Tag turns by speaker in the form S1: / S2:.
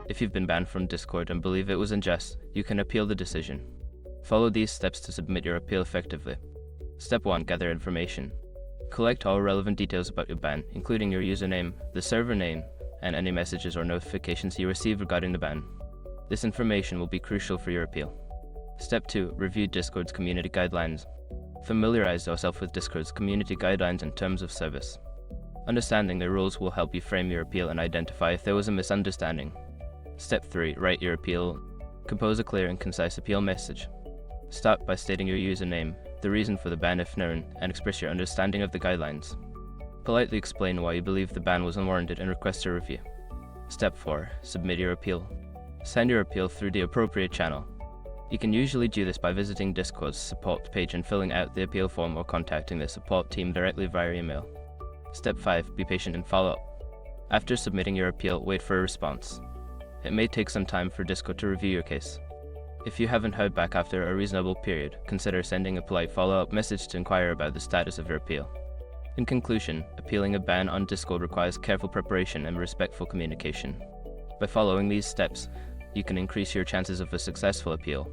S1: If you've been banned from Discord and believe it was unjust, you can appeal the decision. Follow these steps to submit your appeal effectively. Step 1. Gather information. Collect all relevant details about your ban, including your username, the server name, and any messages or notifications you receive regarding the ban. This information will be crucial for your appeal. Step 2. Review Discord's community guidelines. Familiarize yourself with Discord's community guidelines and terms of service. Understanding the rules will help you frame your appeal and identify if there was a misunderstanding. Step 3. Write your appeal. Compose a clear and concise appeal message. Start by stating your username, the reason for the ban if known, and express your understanding of the guidelines. Politely explain why you believe the ban was unwarranted and request a review. Step 4. Submit your appeal. Send your appeal through the appropriate channel. You can usually do this by visiting Discord's support page and filling out the appeal form or contacting the support team directly via email. Step 5. Be patient and follow up. After submitting your appeal, wait for a response. It may take some time for Discord to review your case. If you haven't heard back after a reasonable period, consider sending a polite follow-up message to inquire about the status of your appeal. In conclusion, appealing a ban on Discord requires careful preparation and respectful communication. By following these steps, you can increase your chances of a successful appeal.